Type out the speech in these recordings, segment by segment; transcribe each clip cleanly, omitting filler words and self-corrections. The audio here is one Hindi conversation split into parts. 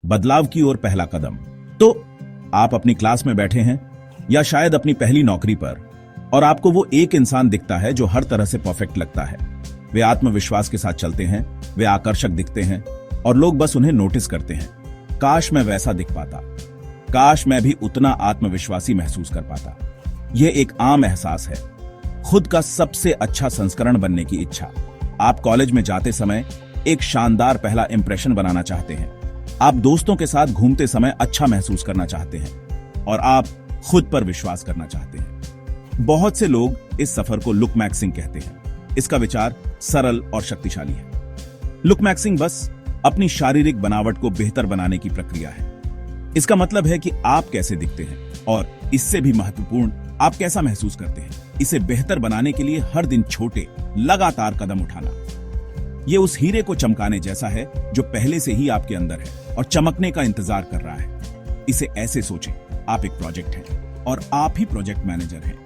बदलाव की ओर पहला कदम। तो आप अपनी क्लास में बैठे हैं या शायद अपनी पहली नौकरी पर, और आपको वो एक इंसान दिखता है जो हर तरह से परफेक्ट लगता है। वे आत्मविश्वास के साथ चलते हैं, वे आकर्षक दिखते हैं और लोग बस उन्हें नोटिस करते हैं। काश मैं वैसा दिख पाता, काश मैं भी उतना आत्मविश्वासी महसूस कर पाता। यह एक आम एहसास है, खुद का सबसे अच्छा संस्करण बनने की इच्छा। आप कॉलेज में जाते समय एक शानदार पहला इंप्रेशन बनाना चाहते हैं, आप दोस्तों के साथ घूमते समय अच्छा महसूस करना चाहते हैं और आप खुद पर विश्वास करना चाहते हैं। बहुत से लोग इस सफर को लुक मैक्सिंग कहते हैं। इसका विचार सरल और शक्तिशाली है। लुक मैक्सिंग बस अपनी शारीरिक बनावट को बेहतर बनाने की प्रक्रिया है। इसका मतलब है कि आप कैसे दिखते हैं और इससे भी महत्वपूर्ण, आप कैसा महसूस करते हैं। इसे बेहतर बनाने के लिए हर दिन छोटे लगातार कदम उठाना। यह उस हीरे को चमकाने जैसा है जो पहले से ही आपके अंदर है और चमकने का इंतजार कर रहा है। इसे ऐसे सोचें, आप एक प्रोजेक्ट हैं और आप ही प्रोजेक्ट मैनेजर हैं।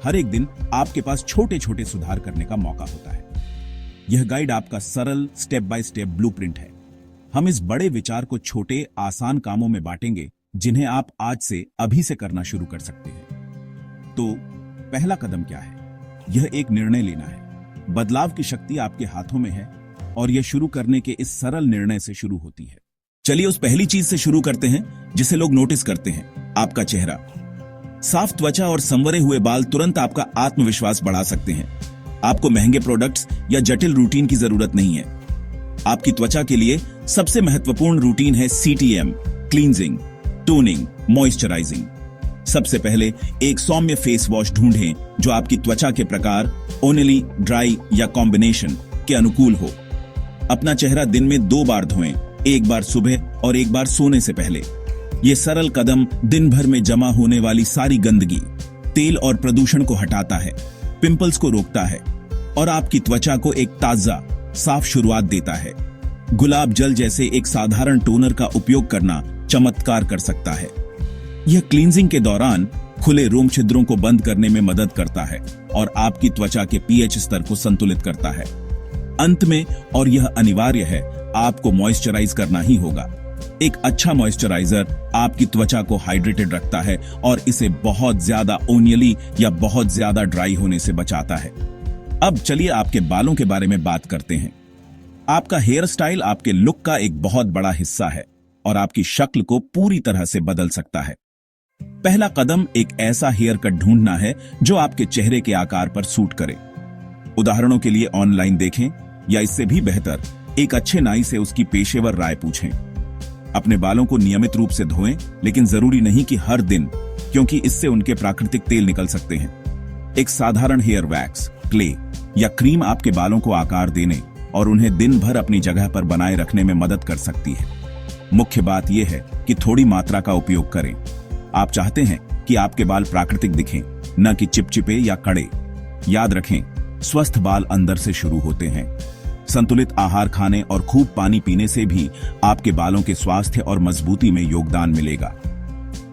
हर एक दिन आपके पास छोटे छोटे सुधार करने का मौका होता है। यह गाइड आपका सरल स्टेप बाय स्टेप ब्लूप्रिंट है। हम इस बड़े विचार को छोटे आसान कामों में बांटेंगे जिन्हें आप आज से अभी से करना शुरू कर सकते हैं। तो पहला कदम क्या है? यह एक निर्णय लेना है। बदलाव की शक्ति आपके हाथों में है और यह शुरू करने के इस सरल निर्णय से शुरू होती है। चलिए उस पहली चीज से शुरू करते हैं जिसे लोग नोटिस करते हैं, आपका चेहरा। साफ त्वचा और संवरे हुए बाल तुरंत आपका आत्मविश्वास बढ़ा सकते हैं। आपको महंगे प्रोडक्ट्स या जटिल रूटीन की जरूरत नहीं है। आपकी त्वचा के लिए सबसे महत्वपूर्ण रूटीन है CTM, क्लींजिंग, टोनिंग, मॉइस्चराइजिंग। सबसे पहले एक सौम्य फेस वॉश ढूंढें जो आपकी त्वचा के प्रकार, ओनली, ड्राई या कॉम्बिनेशन के अनुकूल हो। अपना चेहरा दिन में 2 बार धोएं, एक बार सुबह और एक बार सोने से पहले। यह सरल कदम दिन भर में जमा होने वाली सारी गंदगी, तेल और प्रदूषण को हटाता है, पिंपल्स को रोकता है और आपकी त्वचा को एक ताजा, साफ शुरुआत देता है। गुलाब जल जैसे एक साधारण टोनर का उपयोग करना चमत्कार कर सकता है। यह क्लींजिंग के दौरान खुले रोम छिद्रों को बंद करने में मदद करता है और आपकी त्वचा के pH स्तर को संतुलित करता है। अंत में, और यह अनिवार्य है, आपको मॉइस्चराइज करना ही होगा। एक अच्छा मॉइस्चराइजर आपकी त्वचा को हाइड्रेटेड रखता है और इसे बहुत ज्यादा ओनियली या बहुत ज्यादा ड्राई होने से बचाता है। अब चलिए आपके बालों के बारे में बात करते हैं। आपका हेयर स्टाइल आपके लुक का एक बहुत बड़ा हिस्सा है और आपकी शक्ल को पूरी तरह से बदल सकता है। पहला कदम एक ऐसा हेयर कट ढूंढना है जो आपके चेहरे के आकार पर सूट करे। उदाहरणों के लिए ऑनलाइन देखें या इससे भी बेहतर एक अच्छे नाई से उसकी पेशेवर राय पूछें। अपने बालों को नियमित रूप से धोएं, लेकिन जरूरी नहीं कि हर दिन, क्योंकि इससे उनके प्राकृतिक तेल निकल सकते हैं। एक साधारण हेयर वैक्स, क्ले या क्रीम आपके बालों को आकार देने और उन्हें दिन भर अपनी जगह पर बनाए रखने में मदद कर सकती है। मुख्य बात यह है कि थोड़ी मात्रा का उपयोग करें। आप चाहते हैं कि आपके बाल प्राकृतिक दिखें, न कि चिपचिपे या कड़े। याद रखें, स्वस्थ बाल अंदर से शुरू होते हैं। संतुलित आहार खाने और खूब पानी पीने से भी आपके बालों के स्वास्थ्य और मजबूती में योगदान मिलेगा।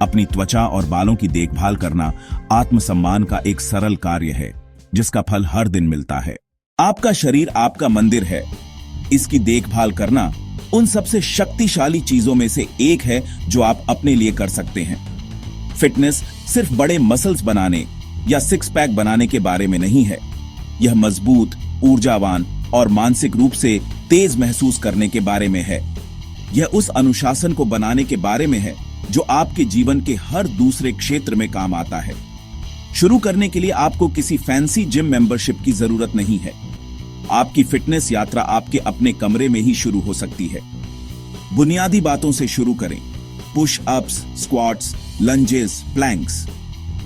अपनी त्वचा और बालों की देखभाल करना आत्मसम्मान का एक सरल कार्य है जिसका फल हर दिन मिलता है। आपका शरीर आपका मंदिर है। इसकी देखभाल करना उन सबसे शक्तिशाली चीजों में से एक है जो आप अपने लिए कर सकते हैं। फिटनेस सिर्फ बड़े मसल्स बनाने या सिक्स पैक बनाने के बारे में नहीं है। यह मजबूत, ऊर्जावान और मानसिक रूप से तेज महसूस करने के बारे में है। यह उस अनुशासन को बनाने के बारे में है जो आपके जीवन के हर दूसरे क्षेत्र में काम आता है। शुरू करने के लिए आपको किसी फैंसी जिम मेंबरशिप की जरूरत नहीं है। आपकी फिटनेस यात्रा आपके अपने कमरे में ही शुरू हो सकती है। बुनियादी बातों से शुरू करें। Push ups, squats, lunges, planks.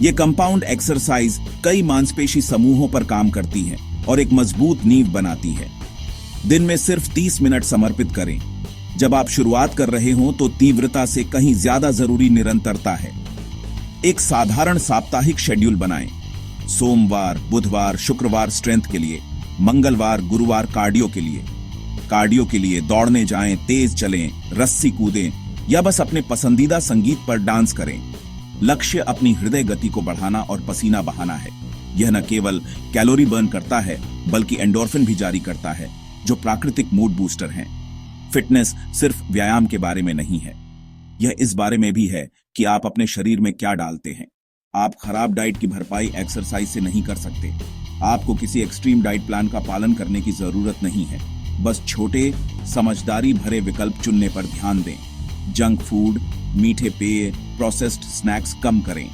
ये कंपाउंड एक्सरसाइज कई मांसपेशी समूहों पर काम करती हैं और एक मजबूत नींव बनाती है। दिन में सिर्फ 30 मिनट समर्पित करें। जब आप शुरुआत कर रहे हों तो तीव्रता से कहीं ज्यादा जरूरी निरंतरता है। एक साधारण साप्ताहिक शेड्यूल बनाएं। सोमवार, बुधवार, शुक्रवार स्ट्रेंथ के लिए, मंगलवार, गुरुवार कार्डियो के लिए। कार्डियो के लिए दौड़ने जाएं, तेज चलें, रस्सी कूदें या बस अपने पसंदीदा संगीत पर डांस करें। लक्ष्य अपनी हृदय गति को बढ़ाना और पसीना बहाना है। यह न केवल कैलोरी बर्न करता है बल्कि एंडोर्फिन भी जारी करता है जो प्राकृतिक मूड बूस्टर हैं। फिटनेस सिर्फ व्यायाम के बारे में नहीं है, यह इस बारे में भी है कि आप अपने शरीर में क्या डालते हैं। आप खराब डाइट की भरपाई एक्सरसाइज से नहीं कर सकते। आपको किसी एक्सट्रीम डाइट प्लान का पालन करने की जरूरत नहीं है। बस छोटे, समझदारी भरे विकल्प चुनने पर ध्यान दें। जंक फूड, मीठे पेय, प्रोसेस्ड स्नैक्स कम करें।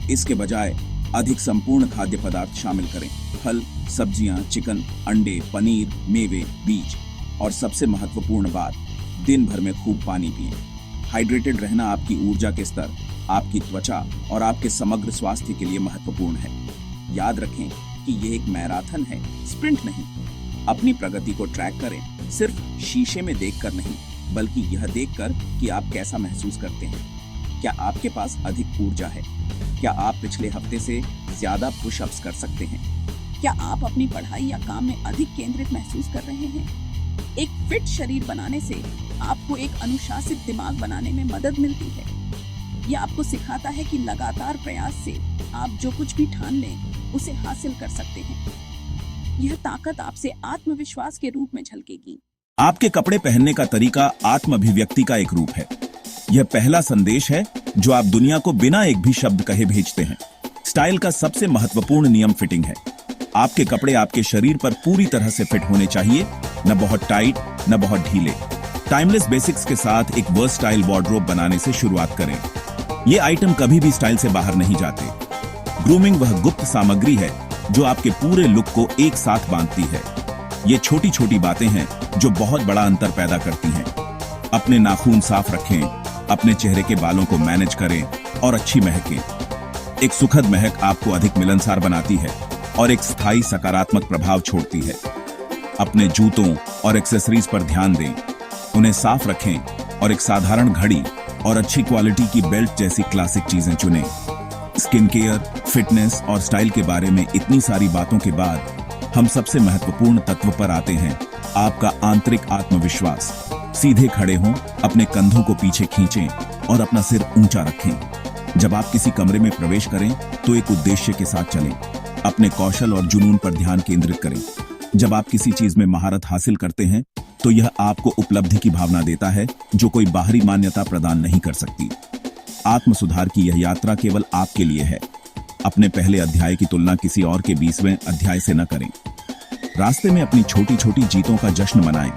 इसके बजाय अधिक संपूर्ण खाद्य पदार्थ शामिल करें। फल, सब्जियां, चिकन, अंडे, पनीर, मेवे, बीज। और सबसे महत्वपूर्ण बात, दिन भर में खूब पानी पिएं। हाइड्रेटेड रहना आपकी ऊर्जा के स्तर, आपकी त्वचा और आपके समग्र स्वास्थ्य के लिए महत्वपूर्ण है। याद रखें कि यह एक मैराथन है, स्प्रिंट नहीं। अपनी प्रगति को ट्रैक करें, सिर्फ शीशे में देखकर नहीं, बल्कि यह देखकर कि आप कैसा महसूस करते हैं। क्या आपके पास अधिक ऊर्जा है? क्या आप पिछले हफ्ते से ज्यादा पुशअप्स कर सकते हैं? क्या आप अपनी पढ़ाई या काम में अधिक केंद्रित महसूस कर रहे हैं? एक फिट शरीर बनाने से आपको एक अनुशासित दिमाग बनाने में मदद मिलती है। यह आपको सिखाता है कि लगातार प्रयास से आप जो कुछ भी ठान लें, उसे हासिल कर सकते हैं। यह ताकत आपसे आत्मविश्वास के रूप में झलकेगी। आपके कपड़े पहनने का तरीका आत्म अभिव्यक्ति का एक रूप है। यह पहला संदेश है जो आप दुनिया को बिना एक भी शब्द कहे भेजते हैं। स्टाइल का सबसे महत्वपूर्ण नियम फिटिंग है। आपके कपड़े आपके शरीर पर पूरी तरह से फिट होने चाहिए, न बहुत टाइट, न बहुत ढीले। टाइमलेस बेसिक्स के साथ एक वर्सटाइल वार्डरोब बनाने से शुरुआत करें। ये आइटम कभी भी स्टाइल से बाहर नहीं जाते। ग्रूमिंग वह गुप्त सामग्री है जो आपके पूरे लुक को एक साथ बांधती है। ये छोटी छोटी बातें हैं जो बहुत बड़ा अंतर पैदा करती हैं। अपने नाखून साफ रखें, अपने चेहरे के बालों को मैनेज करें और अच्छी महकें। एक सुखद महक आपको अधिक मिलनसार बनाती है और एक स्थायी सकारात्मक प्रभाव छोड़ती है। अपने जूतों और एक्सेसरीज पर ध्यान दें, उन्हें साफ रखें और एक साधारण घड़ी और अच्छी क्वालिटी की बेल्ट जैसी क्लासिक चीजें चुनें। स्किन केयर, फिटनेस और स्टाइल के बारे में इतनी सारी बातों के बाद हम सबसे महत्वपूर्ण तत्व पर आते हैं, आपका आंतरिक आत्मविश्वास। सीधे खड़े हों, अपने कंधों को पीछे खींचें और अपना सिर ऊंचा रखें। जब आप किसी कमरे में प्रवेश करें तो एक उद्देश्य के साथ चलें। अपने कौशल और जुनून पर ध्यान केंद्रित करें। जब आप किसी चीज में महारत हासिल करते हैं तो यह आपको उपलब्धि की भावना देता है जो कोई बाहरी मान्यता प्रदान नहीं कर सकती। आत्म सुधार की यह यात्रा केवल आपके लिए है। अपने पहले अध्याय की तुलना किसी और के 20वें अध्याय से न करें। रास्ते में अपनी छोटी छोटी जीतों का जश्न मनाएं।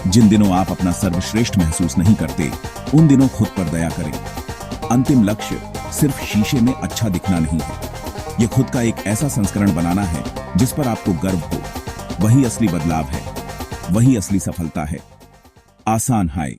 जिन दिनों आप अपना सर्वश्रेष्ठ महसूस नहीं करते, उन दिनों खुद पर दया करें। अंतिम लक्ष्य सिर्फ शीशे में अच्छा दिखना नहीं है, यह खुद का एक ऐसा संस्करण बनाना है जिस पर आपको गर्व हो। वही असली बदलाव है, वही असली सफलता है। आसान हाय।